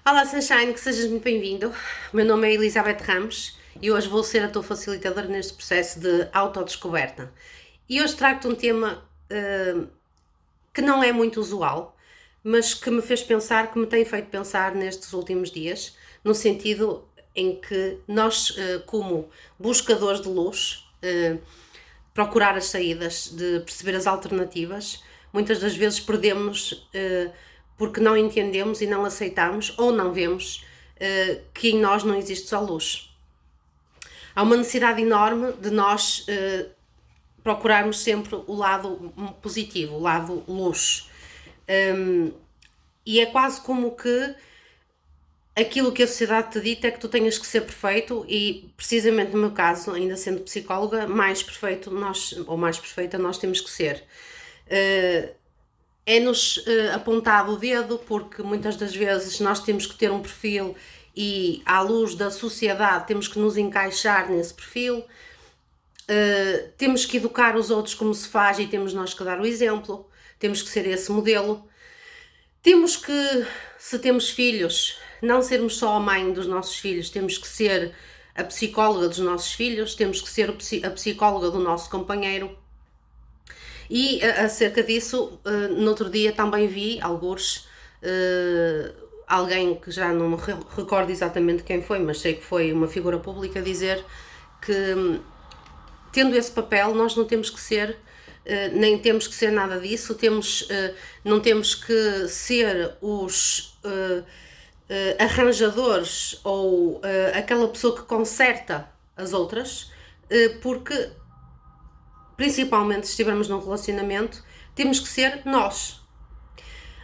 Olá, Sunshine, que sejas muito bem-vindo. O meu nome é Elizabeth Ramos e hoje vou ser a tua facilitadora neste processo de autodescoberta. E hoje trago-te um tema que não é muito usual, mas que me fez pensar, que me tem feito pensar nestes últimos dias, no sentido em que nós, como buscadores de luz, procurar as saídas, de perceber as alternativas, muitas das vezes perdemos porque não entendemos e não aceitamos ou não vemos que em nós não existe só luz. Há uma necessidade enorme de nós procurarmos sempre o lado positivo, o lado luz. E é quase como que aquilo que a sociedade te dita é que tu tenhas que ser perfeito e, precisamente no meu caso, ainda sendo psicóloga, mais perfeito nós, ou mais perfeita nós temos que ser. É-nos apontado o dedo porque muitas das vezes nós temos que ter um perfil e, à luz da sociedade, temos que nos encaixar nesse perfil. Temos que educar os outros como se faz e temos nós que dar o exemplo. Temos que ser esse modelo. Temos que, se temos filhos, não sermos só a mãe dos nossos filhos, temos que ser a psicóloga dos nossos filhos, temos que ser a psicóloga do nosso companheiro. E acerca disso, no outro dia também vi algures alguém que já não me recordo exatamente quem foi, mas sei que foi uma figura pública, dizer que tendo esse papel nós não temos que ser nem temos que ser nada disso, não temos que ser os arranjadores ou aquela pessoa que conserta as outras, porque principalmente se estivermos num relacionamento, temos que ser nós.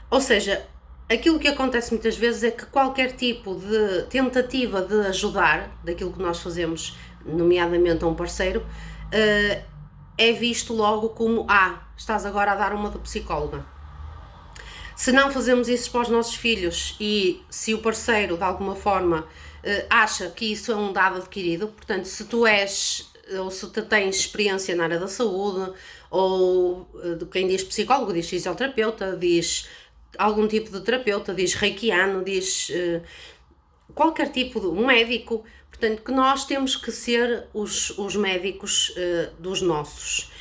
Ou seja, aquilo que acontece muitas vezes é que qualquer tipo de tentativa de ajudar, daquilo que nós fazemos, nomeadamente a um parceiro, é visto logo como estás agora a dar uma de psicóloga. Se não fazemos isso para os nossos filhos e se o parceiro de alguma forma acha que isso é um dado adquirido, portanto, se tu és ou se tu tens experiência na área da saúde, ou quem diz psicólogo diz fisioterapeuta, diz algum tipo de terapeuta, diz reikiano, diz qualquer tipo de médico, portanto, que nós temos que ser os médicos dos nossos.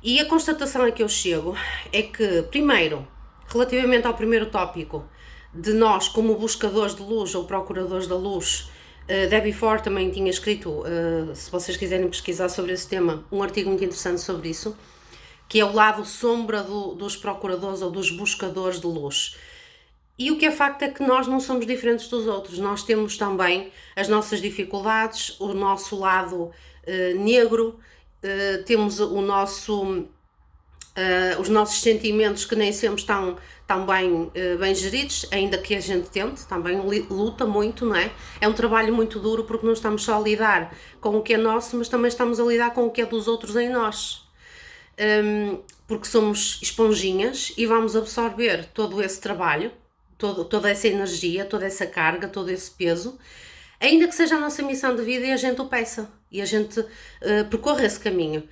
E a constatação a que eu chego é que, primeiro, relativamente ao primeiro tópico, de nós como buscadores de luz ou procuradores da luz, Debbie Ford também tinha escrito, se vocês quiserem pesquisar sobre esse tema, um artigo muito interessante sobre isso, que é o lado sombra dos procuradores ou dos buscadores de luz. E o que é facto é que nós não somos diferentes dos outros, nós temos também as nossas dificuldades, o nosso lado negro, temos os nossos sentimentos que nem sempre estão bem geridos, ainda que a gente tente, também luta muito, não é? É um trabalho muito duro porque não estamos só a lidar com o que é nosso, mas também estamos a lidar com o que é dos outros em nós. Porque somos esponjinhas e vamos absorver todo esse trabalho, toda essa energia, toda essa carga, todo esse peso, ainda que seja a nossa missão de vida e a gente o peça, e a gente percorra esse caminho.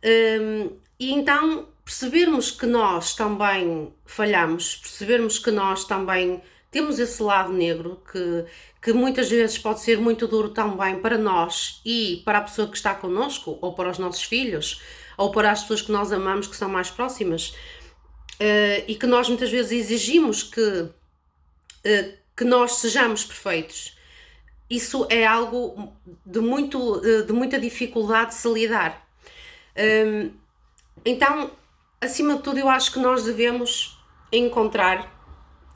E então percebermos que nós também falhamos, percebermos que nós também temos esse lado negro que muitas vezes pode ser muito duro também para nós e para a pessoa que está connosco, ou para os nossos filhos, ou para as pessoas que nós amamos, que são mais próximas, e que nós muitas vezes exigimos que nós sejamos perfeitos. Isso é algo de muita dificuldade de se lidar. Então, acima de tudo, eu acho que nós devemos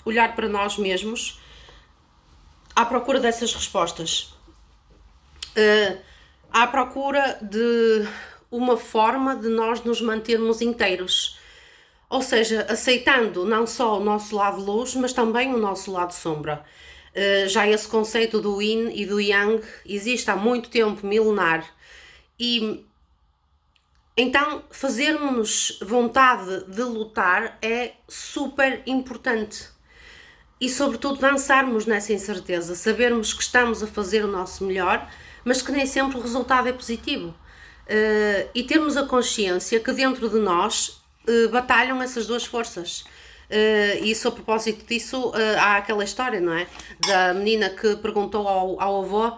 olhar para nós mesmos à procura dessas respostas, à procura de uma forma de nós nos mantermos inteiros, ou seja, aceitando não só o nosso lado luz, mas também o nosso lado sombra. Já esse conceito do yin e do yang existe há muito tempo, milenar, e então fazermos vontade de lutar é super importante. E sobretudo dançarmos nessa incerteza, sabermos que estamos a fazer o nosso melhor, mas que nem sempre o resultado é positivo. E termos a consciência que dentro de nós batalham essas duas forças. E isso, a propósito disso, há aquela história, não é? Da menina que perguntou ao avô,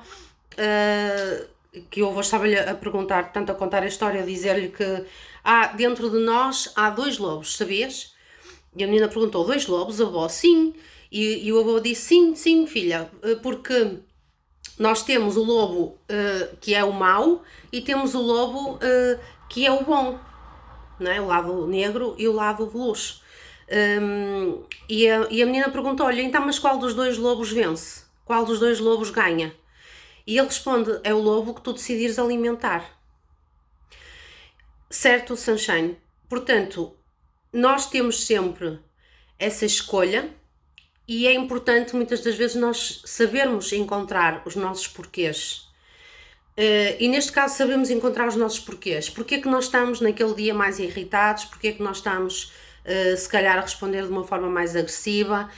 que o avô estava-lhe a perguntar, portanto, a contar a história, a dizer-lhe que dentro de nós há 2 lobos, sabias? E a menina perguntou: 2 lobos, avó? Sim. E o avô disse: sim, sim, filha, porque nós temos o lobo que é o mau e temos o lobo que é o bom, não é? O lado negro e o lado de luz. E a menina perguntou-lhe: então, mas qual dos 2 lobos vence? Qual dos 2 lobos ganha? E ele responde: é o lobo que tu decidires alimentar. Certo, Sunshine? Portanto, nós temos sempre essa escolha e é importante muitas das vezes nós sabermos encontrar os nossos porquês. E neste caso sabemos encontrar os nossos porquês. Porquê é que nós estamos naquele dia mais irritados? Porquê é que nós estamos se calhar a responder de uma forma mais agressiva?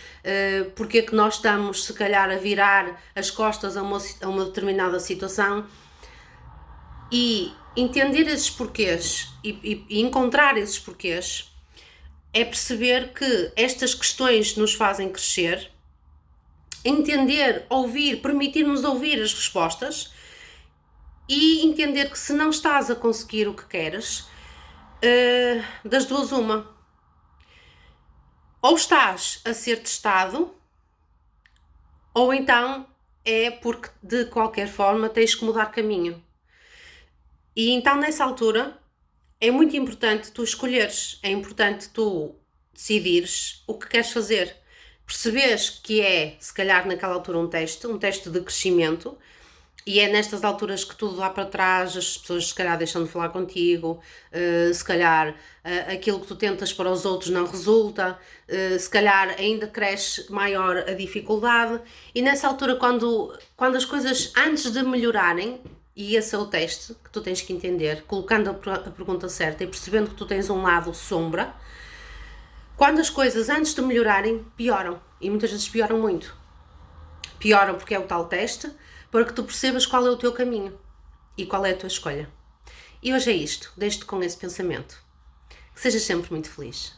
Porquê é que nós estamos se calhar a virar as costas a uma determinada situação? E entender esses porquês e encontrar esses porquês é perceber que estas questões nos fazem crescer, entender, ouvir, permitir-nos ouvir as respostas e entender que se não estás a conseguir o que queres, das duas uma. Ou estás a ser testado, ou então é porque de qualquer forma tens que mudar caminho. E então nessa altura é muito importante tu escolheres, é importante tu decidires o que queres fazer. Percebes que é, se calhar naquela altura, um teste de crescimento, e é nestas alturas que tudo dá para trás, as pessoas se calhar deixam de falar contigo, se calhar aquilo que tu tentas para os outros não resulta, se calhar ainda cresce maior a dificuldade, e nessa altura quando as coisas antes de melhorarem, e esse é o teste que tu tens que entender, colocando a pergunta certa e percebendo que tu tens um lado sombra, quando as coisas antes de melhorarem pioram, e muitas vezes pioram muito. Pioram porque é o tal teste, para que tu percebas qual é o teu caminho e qual é a tua escolha. E hoje é isto, deixo-te com esse pensamento. Que sejas sempre muito feliz.